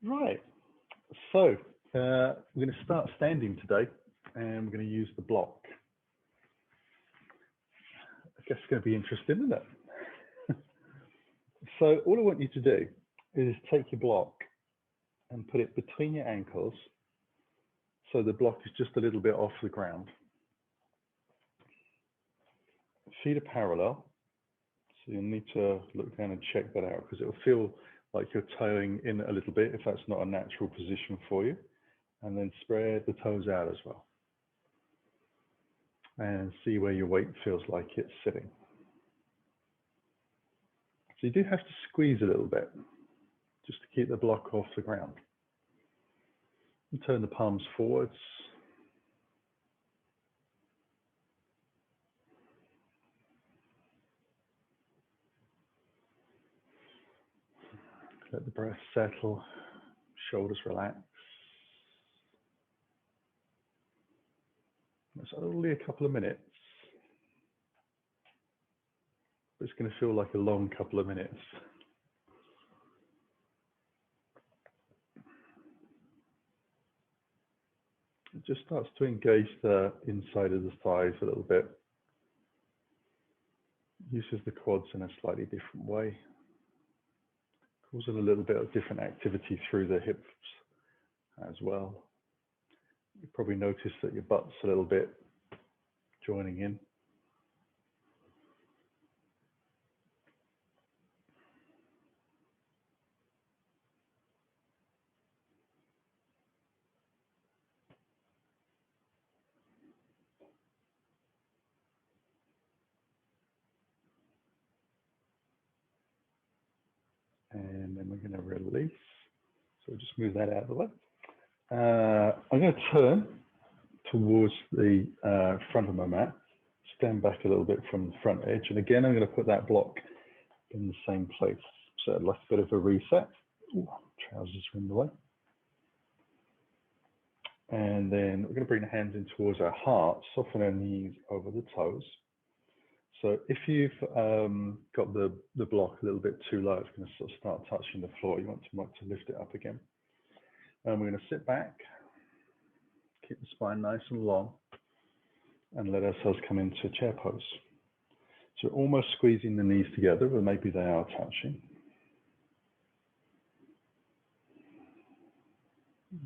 Right, so we're going to start standing today and we're going to use the block. I guess it's going to be interesting, isn't it? So all I want you to do is take your block and put it between your ankles so the block is just a little bit off the ground. Feet are parallel, so you'll need to look down and check that out because it'll feel like you're toeing in a little bit if that's not a natural position for you. And then spread the toes out as well. And see where your weight feels like it's sitting. So you do have to squeeze a little bit just to keep the block off the ground. And turn the palms forwards. Let the breath settle, shoulders relax. It's only a couple of minutes, but it's going to feel like a long couple of minutes. It just starts to engage the inside of the thighs a little bit. Uses the quads in a slightly different way. Causing a little bit of different activity through the hips as well. You probably notice that your butt's a little bit joining in. And then we're going to release. So we'll just move that out of the way. I'm going to turn towards the front of my mat, stand back a little bit from the front edge. And again, I'm going to put that block in the same place. So like a bit of a reset. Ooh, trousers are in the way. And then we're going to bring the hands in towards our heart, soften our knees over the toes. So if you've got the block a little bit too low, it's going to sort of start touching the floor. You want to lift it up again. And we're going to sit back, keep the spine nice and long, and let ourselves come into chair pose. So almost squeezing the knees together, but maybe they are touching.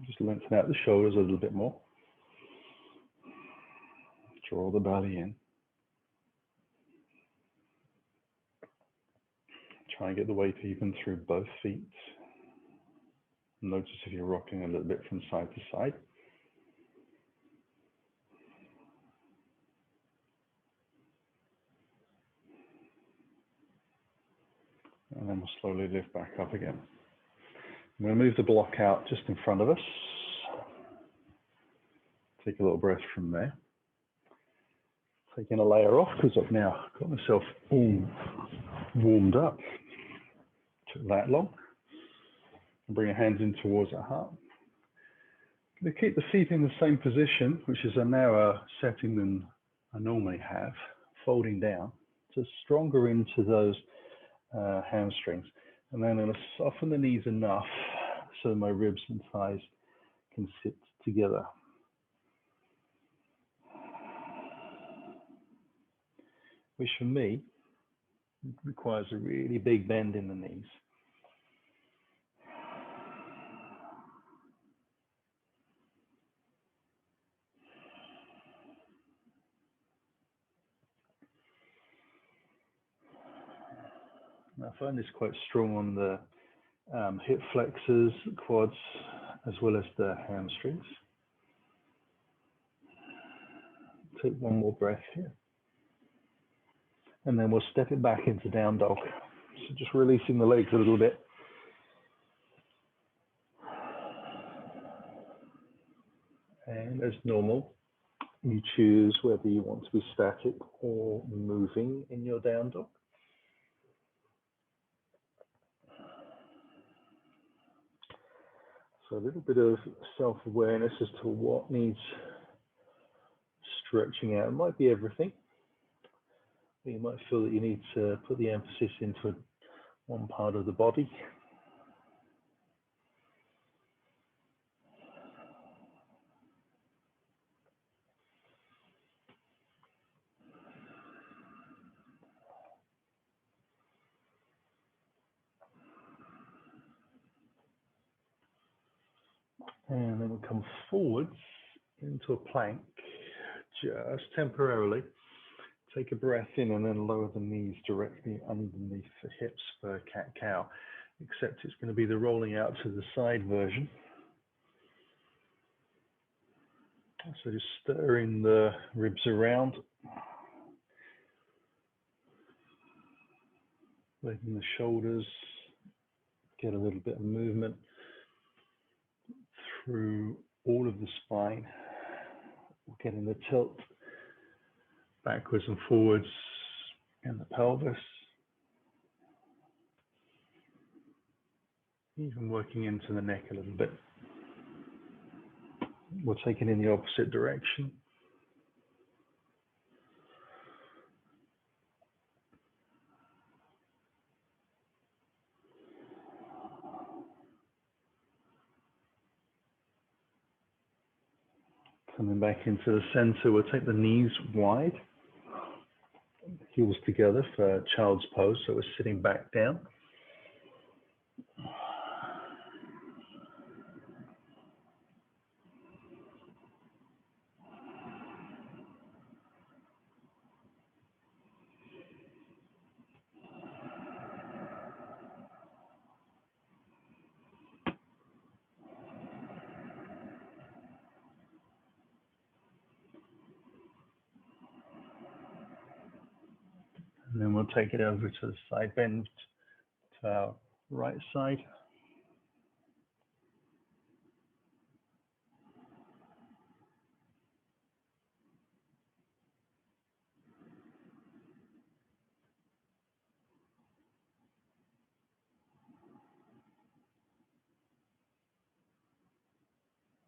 Just lengthen out the shoulders a little bit more. Draw the belly in. Try and get the weight even through both feet. Notice if you're rocking a little bit from side to side. And then we'll slowly lift back up again. I'm going to move the block out just in front of us. Take a little breath from there. Taking a layer off because I've now got myself all warmed up. Took that long. And bring your hands in towards our heart. I'm going to keep the feet in the same position, which is a narrower setting than I normally have, folding down, so stronger into those hamstrings. And then I'm going to soften the knees enough so my ribs and thighs can sit together. Which for me requires a really big bend in the knees. I find this quite strong on the hip flexors, quads, as well as the hamstrings. Take one more breath here. And then we'll step it back into down dog. So just releasing the legs a little bit. And as normal, you choose whether you want to be static or moving in your down dog. So a little bit of self-awareness as to what needs stretching out. It might be everything. You might feel that you need to put the emphasis into one part of the body. And then we'll come forwards into a plank, just temporarily. Take a breath in and then lower the knees directly underneath the hips for cat-cow, except it's going to be the rolling out to the side version. So just stirring the ribs around, letting the shoulders get a little bit of movement through all of the spine, getting the tilt backwards and forwards in the pelvis, even working into the neck a little bit. We're taking in the opposite direction. Coming back into the center, we'll take the knees wide, heels together for child's pose, so we're sitting back down. And then we'll take it over to the side bend to our right side.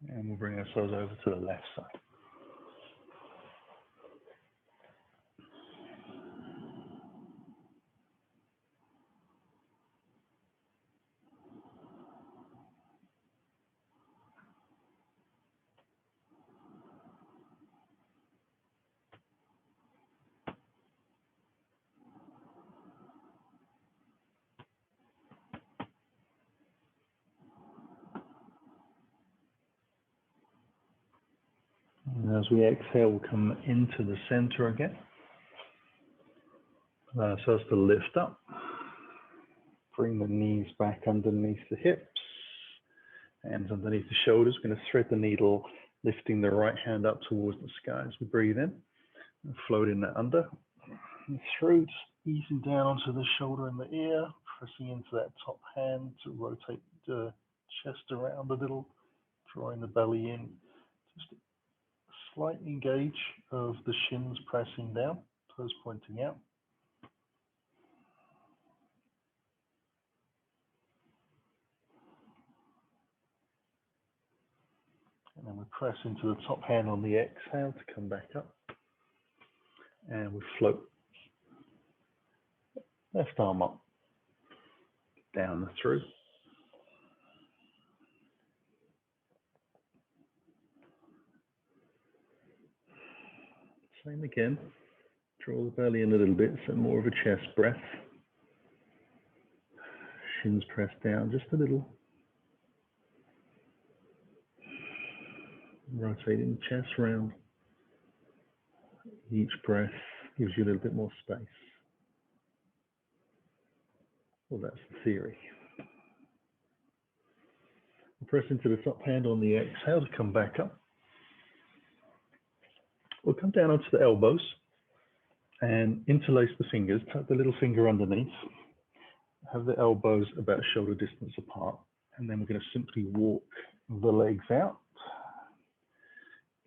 And we'll bring ourselves over to the left side. And as we exhale, we'll come into the center again. Allow ourselves to lift up. Bring the knees back underneath the hips, hands underneath the shoulders. We're going to thread the needle, lifting the right hand up towards the sky as we breathe in, and floating that under and through, just easing down onto the shoulder and the ear, pressing into that top hand to rotate the chest around a little, drawing the belly in. Just a slight engage of the shins pressing down, toes pointing out. And then we press into the top hand on the exhale to come back up. And we float. Left arm up, down and through. Same again. Draw the belly in a little bit, so more of a chest breath. Shins pressed down just a little. Rotating the chest round. Each breath gives you a little bit more space. Well, that's the theory. We'll press into the top hand on the exhale to come back up. We'll come down onto the elbows and interlace the fingers, tuck the little finger underneath, have the elbows about shoulder distance apart, and then we're going to simply walk the legs out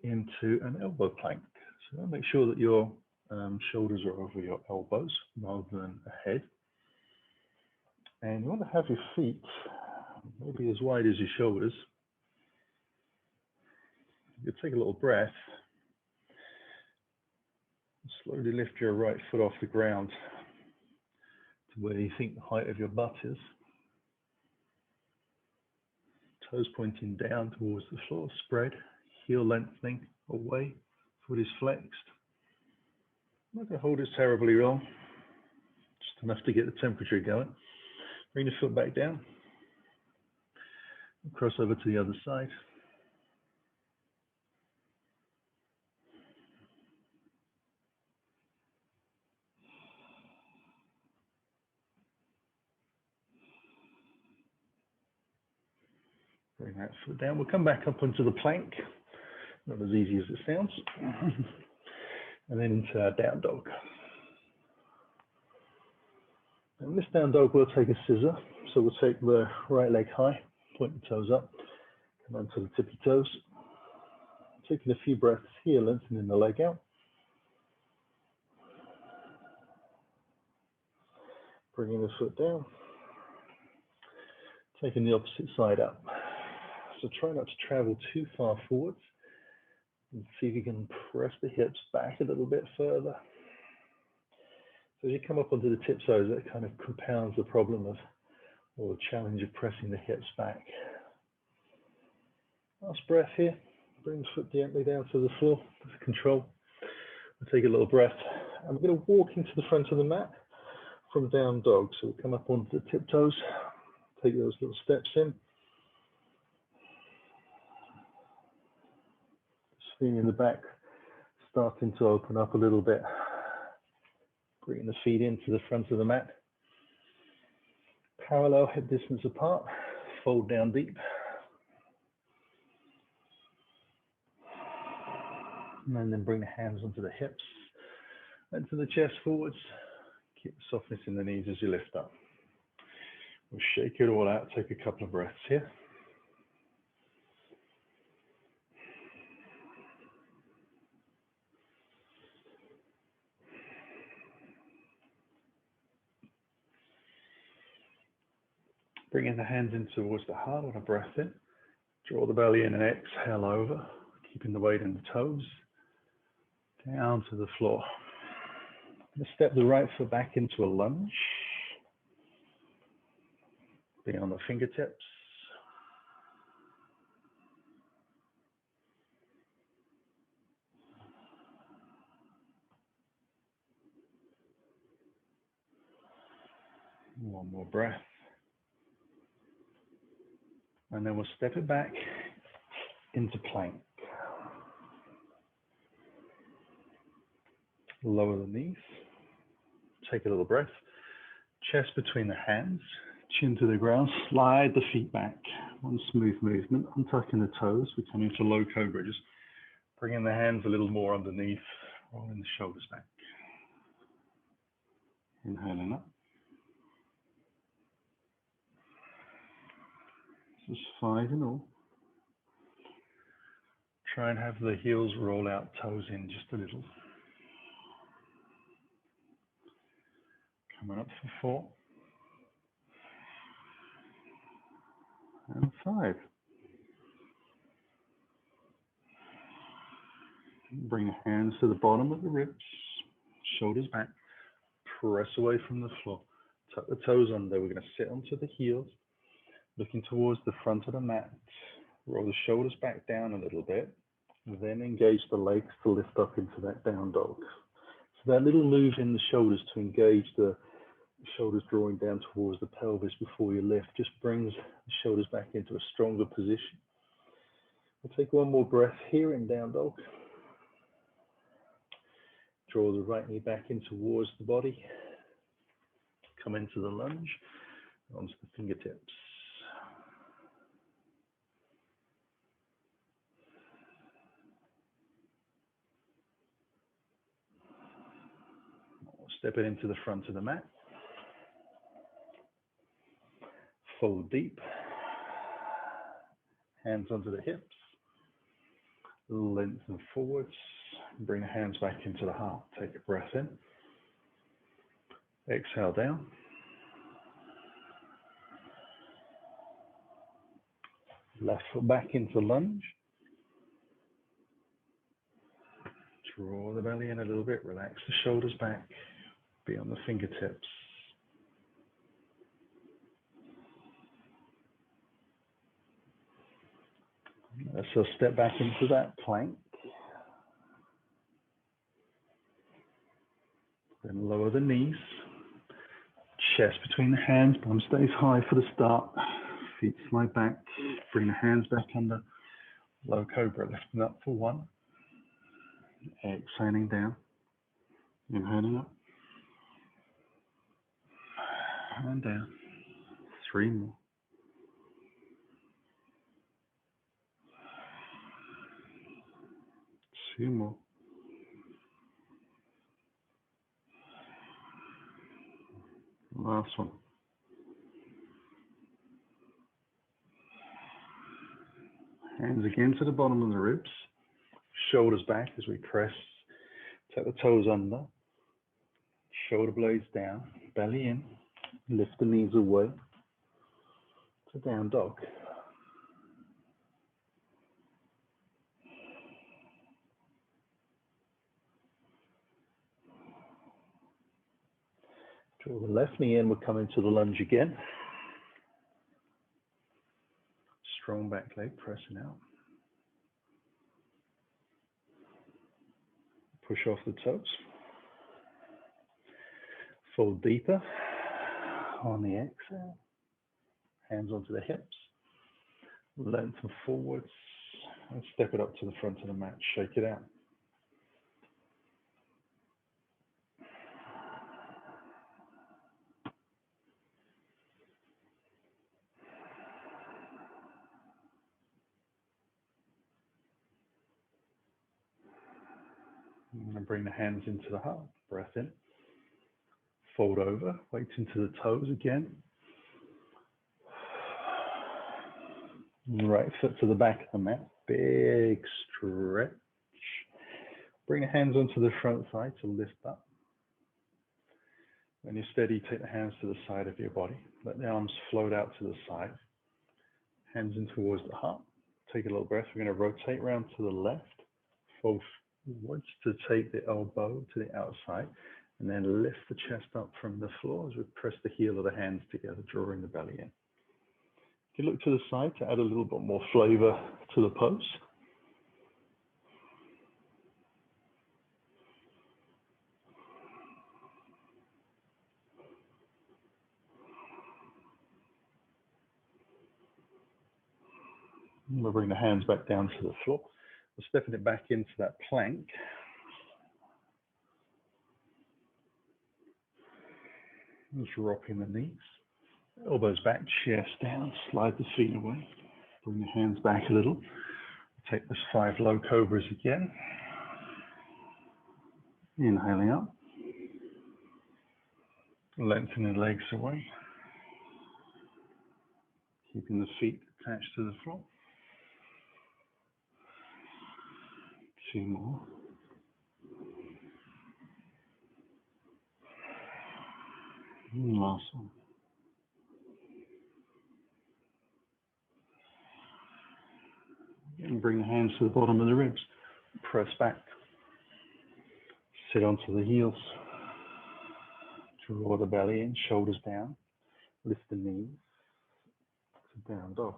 into an elbow plank. So make sure that your shoulders are over your elbows rather than ahead. And you want to have your feet maybe as wide as your shoulders. You take a little breath. Slowly lift your right foot off the ground to where you think the height of your butt is. Toes pointing down towards the floor, spread, heel lengthening away, foot is flexed. Not going to hold it terribly long, just enough to get the temperature going. Bring the foot back down. Cross over to the other side. Bring that foot down. We'll come back up onto the plank. Not as easy as it sounds. And then into our down dog. And this down dog, we'll take a scissor. So we'll take the right leg high, point the toes up, come onto the tippy toes. Taking a few breaths here, lengthening the leg out. Bringing the foot down. Taking the opposite side up. So try not to travel too far forwards. And see if you can press the hips back a little bit further. So as you come up onto the tip toes, that kind of compounds the problem of, or the challenge of pressing the hips back. Last breath here. Bring the foot gently down to the floor with control. We'll take a little breath. And we're going to walk into the front of the mat from down dog. So we'll come up onto the tiptoes, take those little steps in. Just feeling the back starting to open up a little bit. Bringing the feet into the front of the mat. Parallel hip distance apart. Fold down deep. And then bring the hands onto the hips. And to the chest forwards. Keep the softness in the knees as you lift up. We'll shake it all out. Take a couple of breaths here. Bringing the hands in towards the heart on a breath in. Draw the belly in and exhale over, keeping the weight in the toes. Down to the floor. I'm going to step the right foot back into a lunge. Be on the fingertips. One more breath. And then we'll step it back into plank. Lower the knees. Take a little breath. Chest between the hands. Chin to the ground. Slide the feet back. One smooth movement. Untucking the toes. We come into low cobra. Just bringing the hands a little more underneath. Rolling the shoulders back. Inhaling up. This is 5 in all. Try and have the heels roll out, toes in just a little. Coming up for 4. And 5. Bring the hands to the bottom of the ribs, shoulders back, press away from the floor. Tuck the toes under. We're going to sit onto the heels. Looking towards the front of the mat, roll the shoulders back down a little bit, then engage the legs to lift up into that down dog. So that little move in the shoulders to engage the shoulders drawing down towards the pelvis before you lift just brings the shoulders back into a stronger position. We'll take one more breath here in down dog. Draw the right knee back in towards the body. Come into the lunge, onto the fingertips. Step it into the front of the mat. Fold deep. Hands onto the hips. Lengthen forwards. Bring the hands back into the heart. Take a breath in. Exhale down. Left foot back into lunge. Draw the belly in a little bit. Relax the shoulders back. Be on the fingertips. So step back into that plank. Then lower the knees. Chest between the hands. Bum stays high for the start. feet slide back, bring the hands back under, low cobra, lifting up for 1, exhaling down, inhaling up, and down, 3 more. Two more. Last one. Hands again to the bottom of the ribs. Shoulders back as we press. Take the toes under. Shoulder blades down. Belly in. Lift the knees away. To down dog. Draw the left knee in, we'll come into the lunge again. Strong back leg, pressing out. Push off the toes. Fold deeper on the exhale. Hands onto the hips. Lengthen forwards and step it up to the front of the mat. Shake it out. And bring the hands into the heart. Breath in. Fold over. Weight into the toes again. Right foot to the back of the mat. Big stretch. Bring the hands onto the front side to lift up. When you're steady, take the hands to the side of your body. Let the arms float out to the side. Hands in towards the heart. Take a little breath. We're going to rotate around to the left. Fold forwards to take the elbow to the outside. And then lift the chest up from the floor as we press the heel of the hands together, drawing the belly in. You look to the side to add a little bit more flavor to the pose. We'll bring the hands back down to the floor. We're stepping it back into that plank. Just rocking the knees. Elbows back, chest down, slide the feet away. Bring the hands back a little. Take those 5 low cobras again. Inhaling up. Lengthening the legs away. Keeping the feet attached to the floor. 2 more. And last one. And bring the hands to the bottom of the ribs. Press back. Sit onto the heels. Draw the belly in, shoulders down. Lift the knees. To down dog.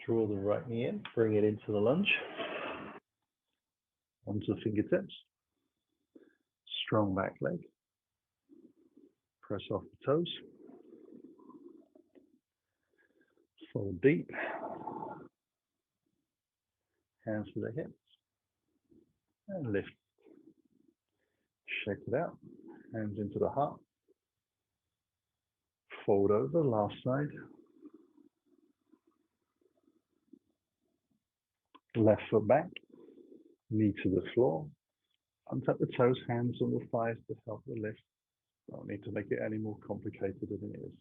Draw the right knee in, bring it into the lunge. Onto the fingertips. Strong back leg. Press off the toes. Fold deep. Hands to the hips. And lift. Shake it out. Hands into the heart. Fold over, last side. Left foot back. Knee to the floor. Untap the toes, hands on the thighs to help the lift. Don't need to make it any more complicated than it is.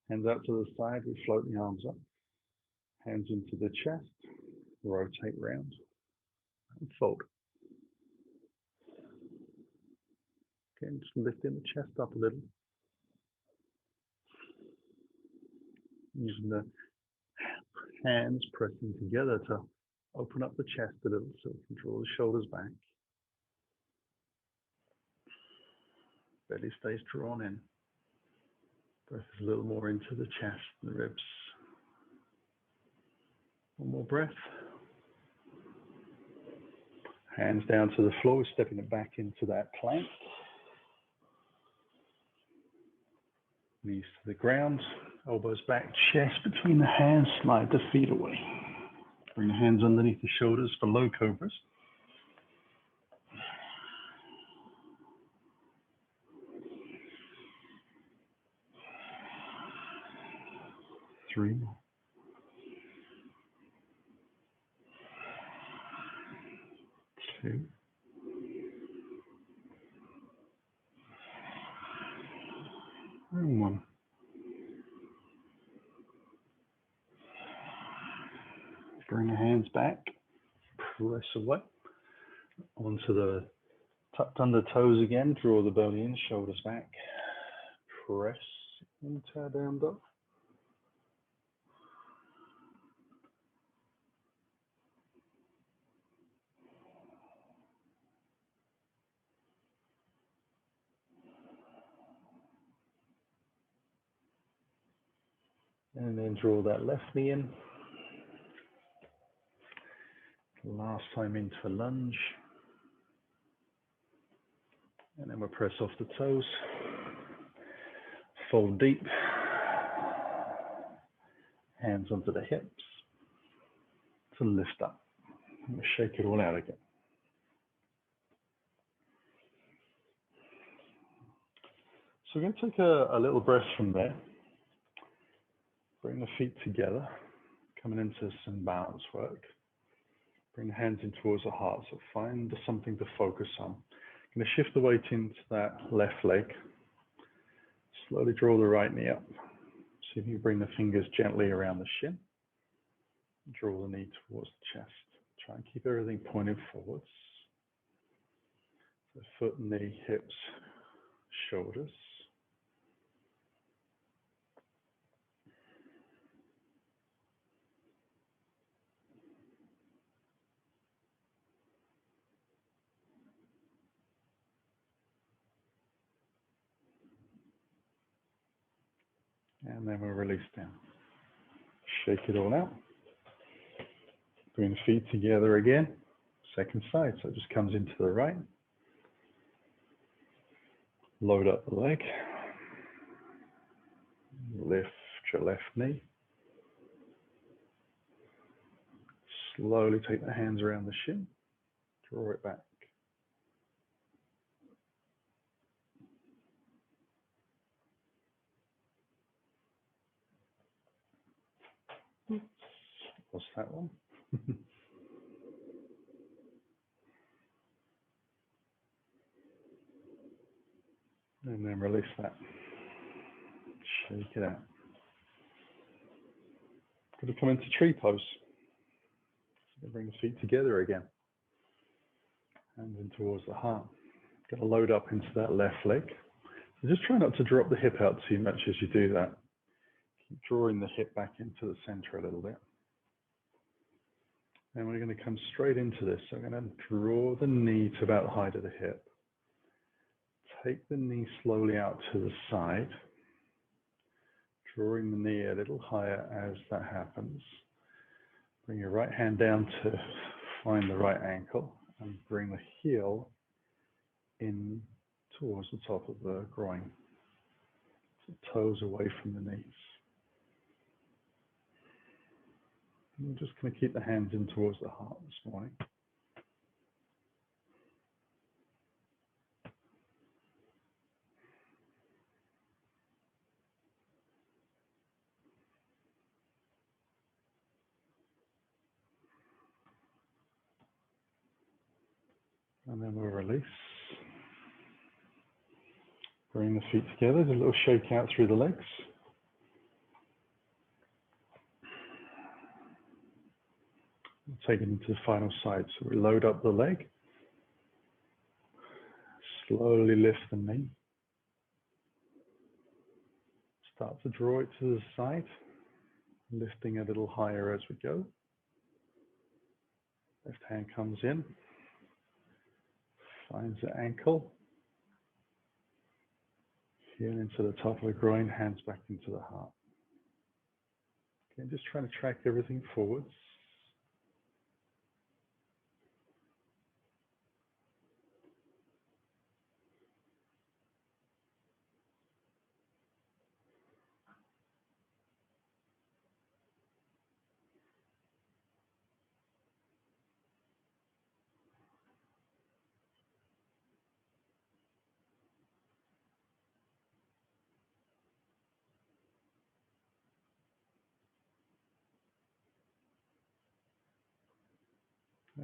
Hands out to the side, we float the arms up. Hands into the chest, rotate round, and fold. Again, just lifting the chest up a little. Using the hands pressing together to open up the chest a little so we can draw the shoulders back. Belly stays drawn in. Breath is a little more into the chest and the ribs. One more breath. Hands down to the floor, stepping it back into that plank. Knees to the ground, elbows back, chest between the hands, slide the feet away. Bring the hands underneath the shoulders for low cobras. Three more. Two. And one. Bring the hands back, press away onto the tucked under toes again, draw the belly in, shoulders back, press into our down dog. And then draw that left knee in. Last time into lunge. And then we'll press off the toes. Fold deep. Hands onto the hips. To lift up. And we'll shake it all out again. So we're going to take a little breath from there. Bring the feet together, coming into some balance work. Bring the hands in towards the heart, so find something to focus on. I'm going to shift the weight into that left leg. Slowly draw the right knee up. See if you bring the fingers gently around the shin. Draw the knee towards the chest. Try and keep everything pointed forwards. So foot, knee, hips, shoulders. And then we'll release down. Shake it all out. Bring the feet together again. Second side, so it just comes into the right. Load up the leg. Lift your left knee. Slowly take the hands around the shin. Draw it back. Lost that one. And then release that. Shake it out. Going to come into tree pose. So bring the feet together again. Hands in towards the heart. Going to load up into that left leg. So just try not to drop the hip out too much as you do that. Keep drawing the hip back into the center a little bit. And we're going to come straight into this. So I'm going to draw the knee to about the height of the hip. Take the knee slowly out to the side. Drawing the knee a little higher as that happens. Bring your right hand down to find the right ankle and bring the heel in towards the top of the groin. So toes away from the knees. And we're just going to keep the hands in towards the heart this morning. And then we'll release. Bring the feet together, there's a little shake out through the legs. Take it into the final side. So we load up the leg. Slowly lift the knee. Start to draw it to the side, lifting a little higher as we go. Left hand comes in, finds the ankle. Heel into the top of the groin, hands back into the heart. Okay, just trying to track everything forwards.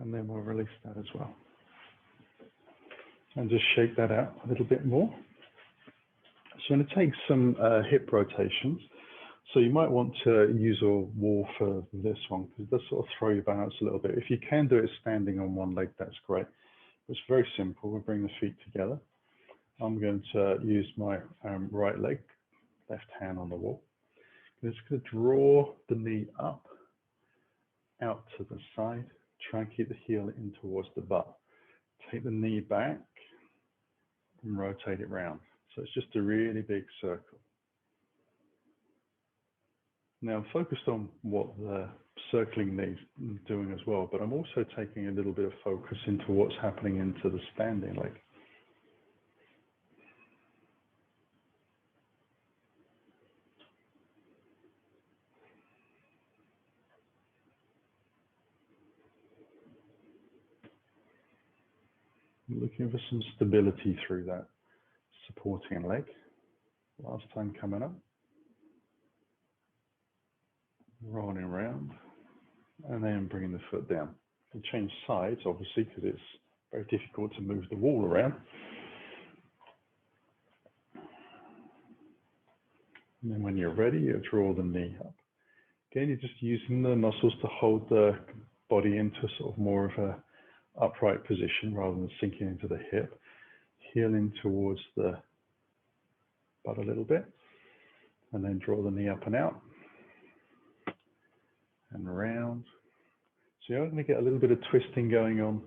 And then we'll release that as well. And just shake that out a little bit more. So I'm going to take some hip rotations. So you might want to use a wall for this one because it does sort of throw your balance a little bit. If you can do it standing on one leg, that's great. It's very simple. We'll bring the feet together. I'm going to use my right leg, left hand on the wall. I'm just going to draw the knee up, out to the side. Try and keep the heel in towards the butt. Take the knee back and rotate it round. So it's just a really big circle. Now I'm focused on what the circling knee is doing as well, but I'm also taking a little bit of focus into what's happening into the standing leg. I'm looking for some stability through that supporting leg. Last time coming up. Rolling around. And then bringing the foot down. You can change sides, obviously, because it's very difficult to move the wall around. And then when you're ready, you draw the knee up. Again, you're just using the muscles to hold the body into sort of more of a upright position rather than sinking into the hip. Heel in towards the butt a little bit. And then draw the knee up and out. And around. So you're going to get a little bit of twisting going on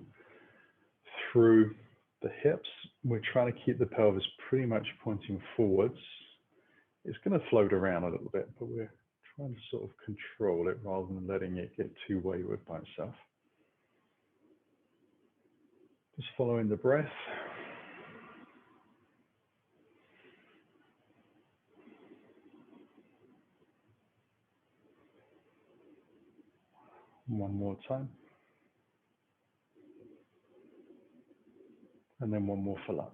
through the hips. We're trying to keep the pelvis pretty much pointing forwards. It's going to float around a little bit, but we're trying to sort of control it rather than letting it get too wayward by itself. Just following the breath. One more time. And then one more for luck.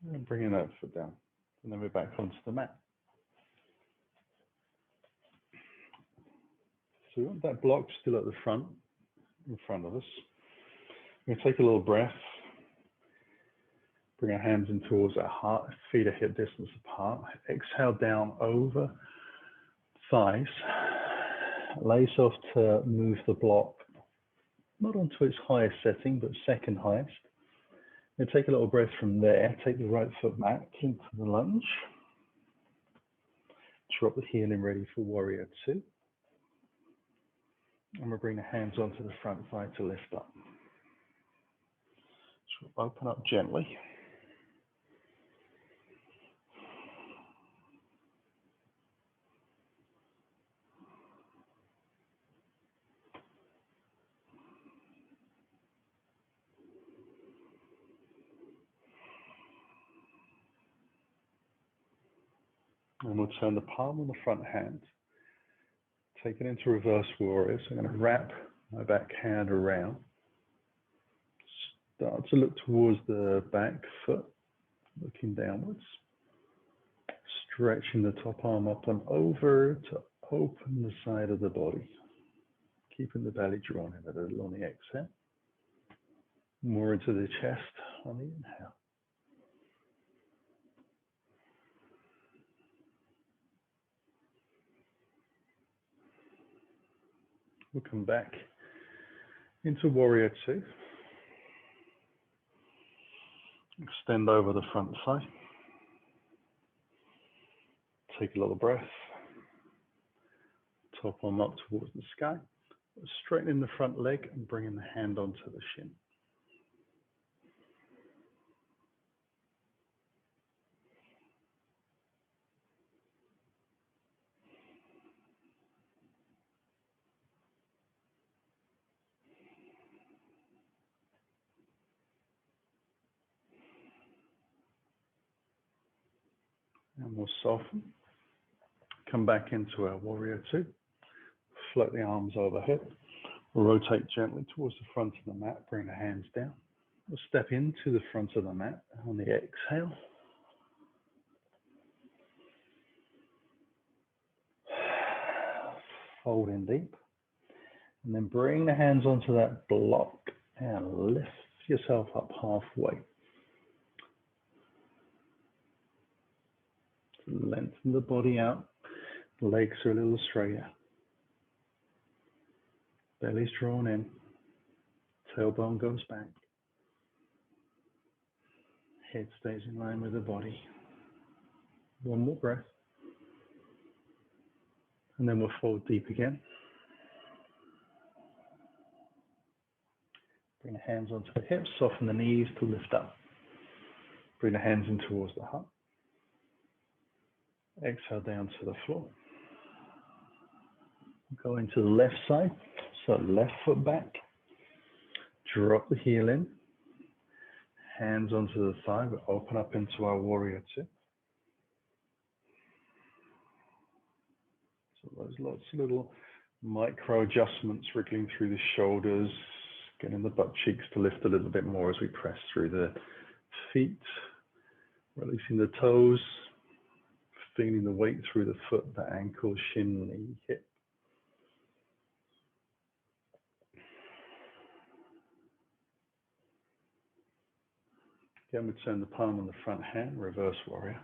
And bringing that foot down. And then we're back onto the mat. So we want that block still at the front, in front of us. We're going to take a little breath. Bring our hands in towards our heart, feet are hip distance apart. Exhale down over thighs. Allow yourself to move the block, not onto its highest setting, but second highest. Then take a little breath from there. Take the right foot back into the lunge. Drop the heel in ready for warrior two. And we'll bring the hands onto the front thigh to lift up. So we'll open up gently. And we'll turn the palm on the front hand. Take it into reverse warrior. So I'm going to wrap my back hand around. Start to look towards the back foot, looking downwards. Stretching the top arm up and over to open the side of the body. Keeping the belly drawn in a little on the exhale. More into the chest on the inhale. We'll come back into warrior two. Extend over the front thigh. Take a little breath. Top arm up towards the sky. Straightening the front leg and bringing the hand onto the shin. And we'll soften. Come back into our warrior two. Float the arms overhead. We'll rotate gently towards the front of the mat. Bring the hands down. We'll step into the front of the mat on the exhale. Fold in deep. And then bring the hands onto that block and lift yourself up halfway. Lengthen the body out. The legs are a little straighter. Belly's drawn in. Tailbone goes back. Head stays in line with the body. One more breath. And then we'll fold deep again. Bring the hands onto the hips, soften the knees to lift up. Bring the hands in towards the heart. Exhale down to the floor. Go into the left side, so left foot back. Drop the heel in. Hands onto the thigh, we open up into our warrior two. So there's lots of little micro adjustments wriggling through the shoulders, getting the butt cheeks to lift a little bit more as we press through the feet, releasing the toes, feeling the weight through the foot, the ankle, shin, knee, hip. Again, we turn the palm on the front hand, reverse warrior.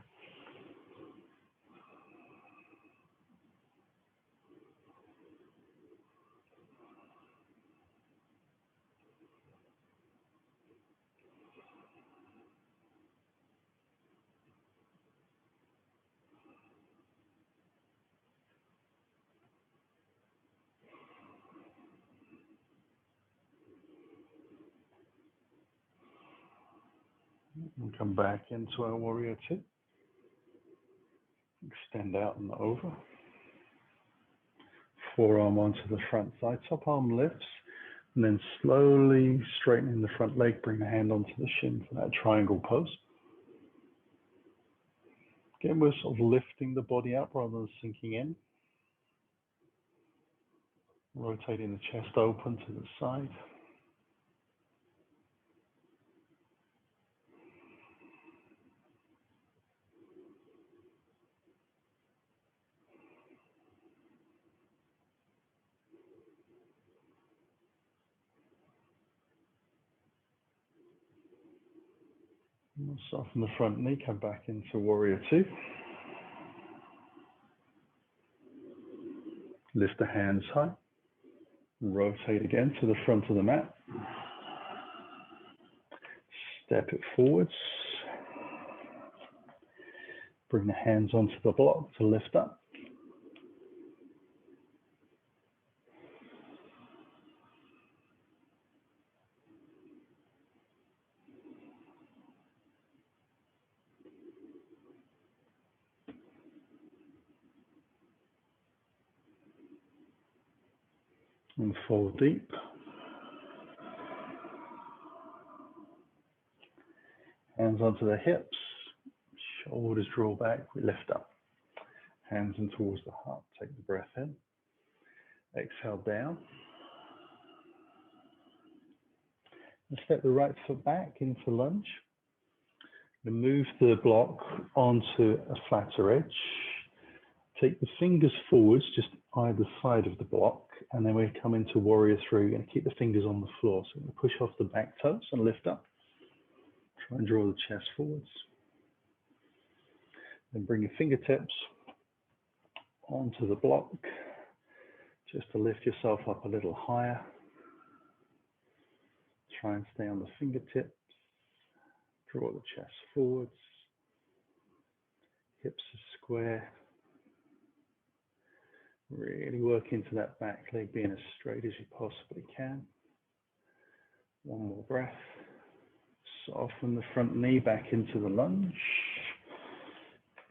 And come back into our warrior two. Extend out and over. Forearm onto the front side, top arm lifts, and then slowly straightening the front leg, bring the hand onto the shin for that triangle pose. Again, we're sort of lifting the body up rather than sinking in. Rotating the chest open to the side. We'll soften the front knee, come back into warrior two. Lift the hands high. Rotate again to the front of the mat. Step it forwards. Bring the hands onto the block to lift up. And fold deep. Hands onto the hips. Shoulders draw back, we lift up. Hands in towards the heart, take the breath in. Exhale down. And step the right foot back into lunge. And move the block onto a flatter edge. Take the fingers forwards, just either side of the block, and then we come into warrior three. We're going to keep the fingers on the floor. So we push off the back toes and lift up. Try and draw the chest forwards. Then bring your fingertips onto the block, just to lift yourself up a little higher. Try and stay on the fingertips. Draw the chest forwards. Hips are square. Really work into that back leg being as straight as you possibly can. One more breath. Soften the front knee back into the lunge.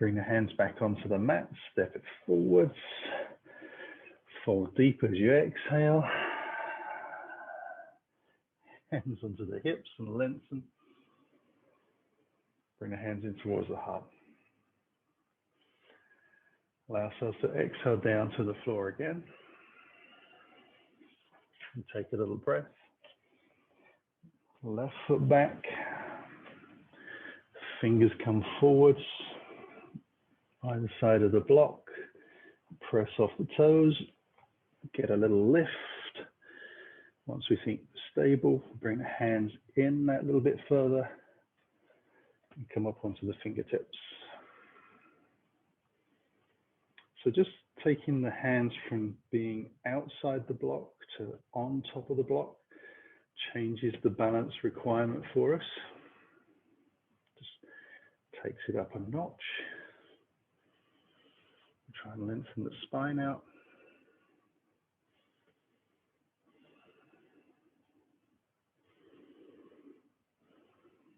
Bring the hands back onto the mat. Step it forwards. Fold deep as you exhale. Hands onto the hips and lengthen. Bring the hands in towards the heart. Allow ourselves to exhale down to the floor again. And take a little breath. Left foot back. Fingers come forwards. Either side of the block. Press off the toes. get a little lift. Once we think stable, bring the hands in that little bit further and come up onto the fingertips. So just taking the hands from being outside the block to on top of the block changes the balance requirement for us. Just takes it up a notch. Try and lengthen the spine out.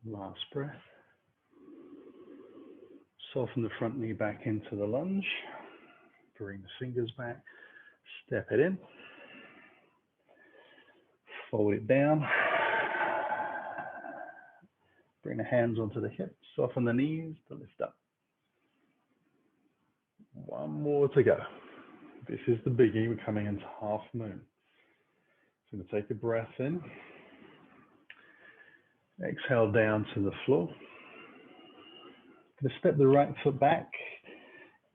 Last breath. Soften the front knee back into the lunge. Bring the fingers back. Step it in. Fold it down. Bring the hands onto the hips. Soften the knees to lift up. One more to go. This is the biggie. We're coming into half moon. So I'm going to take a breath in. Exhale down to the floor. I'm going to step the right foot back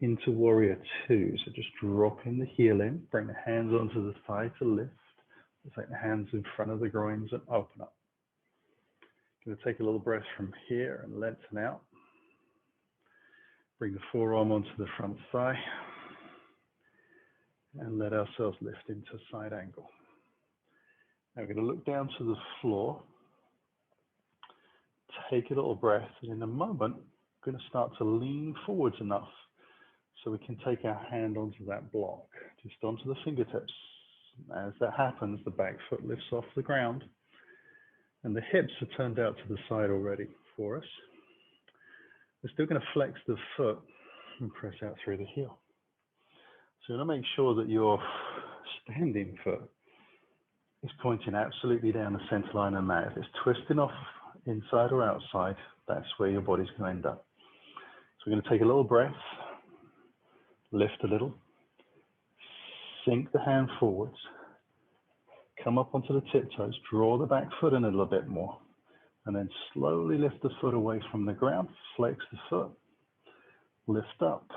into warrior two. So just dropping the heel in. Bring the hands onto the thigh to lift. Take the hands in front of the groins and open up. I'm going to take a little breath from here and lengthen out. Bring the forearm onto the front thigh and let ourselves lift into side angle. Now we're going to look down to the floor, take a little breath, and in a moment, we're going to start to lean forwards enough so we can take our hand onto that block, just onto the fingertips. As that happens, the back foot lifts off the ground and the hips are turned out to the side already for us. We're still going to flex the foot and press out through the heel. So you want to make sure that your standing foot is pointing absolutely down the center line of the mat. If it's twisting off inside or outside, that's where your body's going to end up. So we're going to take a little breath, lift a little, sink the hand forwards, come up onto the tiptoes, draw the back foot in a little bit more, and then slowly lift the foot away from the ground, flex the foot, lift up,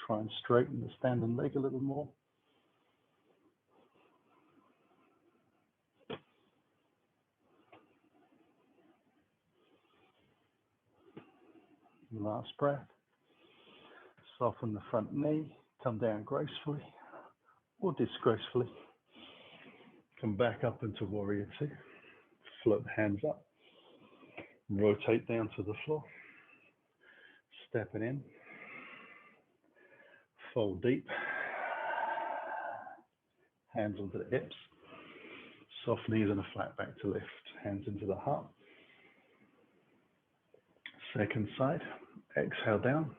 try and straighten the standing leg a little more. Last breath. Soften the front knee, come down gracefully or disgracefully. Come back up into warrior two. Float the hands up. Rotate down to the floor. Step it in. Fold deep. Hands onto the hips. Soft knees and a flat back to lift. Hands into the heart. Second side. Exhale down.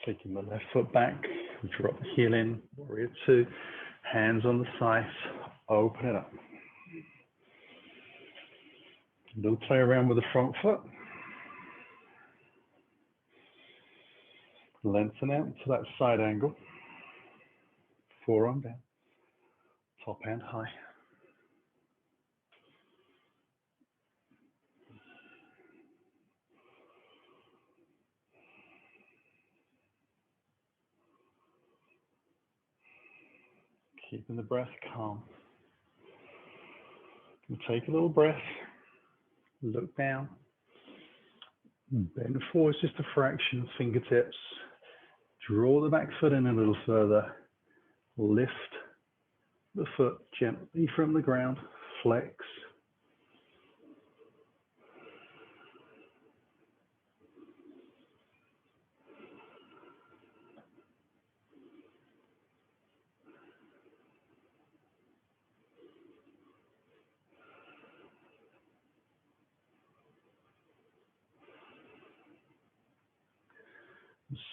Taking the left foot back. Drop the heel in. Warrior two. Hands on the thighs. Open it up. A little play around with the front foot. Lengthen out to that side angle. Forearm down. Top hand high. Keeping the breath calm. We'll take a little breath. Look down. Bend forward just a fraction, fingertips. Draw the back foot in a little further. Lift the foot gently from the ground. Flex.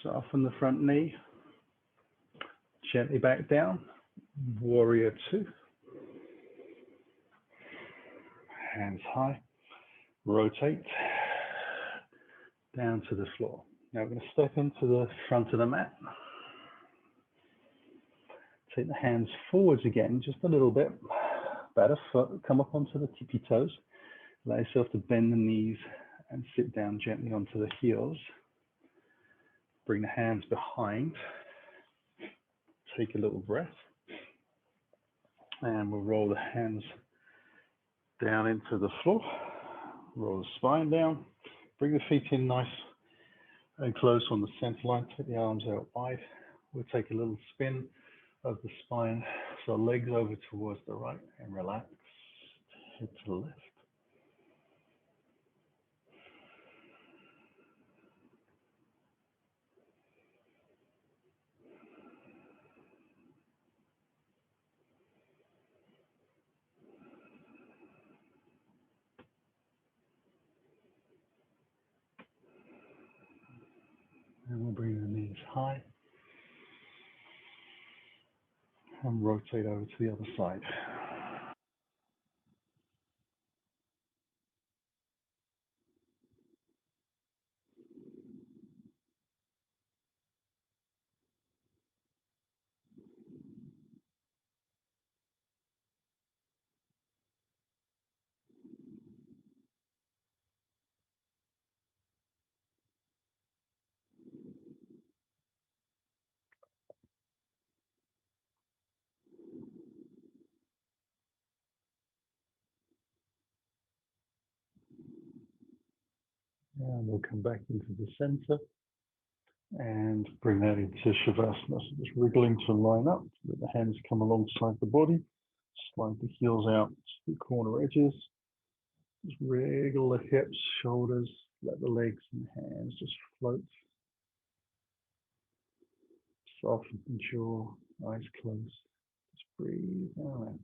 Soften the front knee. Gently back down. Warrior two. Hands high. Rotate. Down to the floor. Now we're going to step into the front of the mat. Take the hands forwards again, just a little bit. Bat a foot. Come up onto the tippy toes. Allow yourself to bend the knees and sit down gently onto the heels. Bring the hands behind. Take a little breath. And we'll roll the hands down into the floor. Roll the spine down. Bring the feet in nice and close on the center line. Take the arms out wide. We'll take a little spin of the spine. So legs over towards the right and relax. Head to the left. And we'll bring the knees high and rotate over to the other side. And we'll come back into the center and bring that into Shavasana. So just wriggling to line up, let the hands come alongside the body, slide the heels out to the corner edges, just wriggle the hips, shoulders, let the legs and hands just float. Soften the jaw, eyes closed. Just breathe out.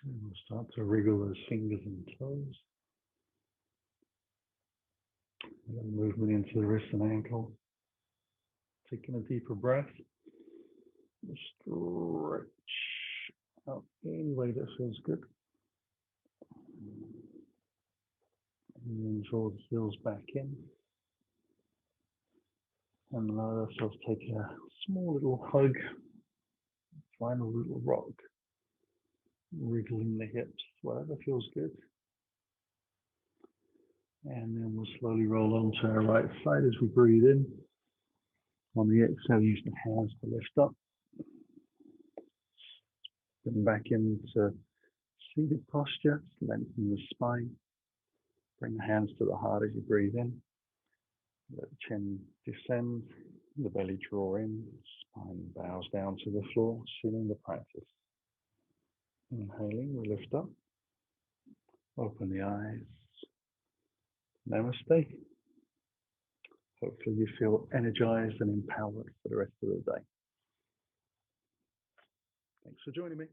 And we'll start to wriggle those fingers and toes. And then movement into the wrist and ankle. Taking a deeper breath. Stretch out any way that feels good. And then draw the heels back in. And allow ourselves to take a small little hug. Find a little rock. Wriggling the hips, whatever feels good. And then we'll slowly roll onto our right side as we breathe in. On the exhale, use the hands to lift up. Then back into seated posture, lengthen the spine. Bring the hands to the heart as you breathe in. Let the chin descend, the belly draw in, spine bows down to the floor, sealing the practice. Inhaling, we lift up. Open the eyes. Namaste. Hopefully you feel energized and empowered for the rest of the day. Thanks for joining me.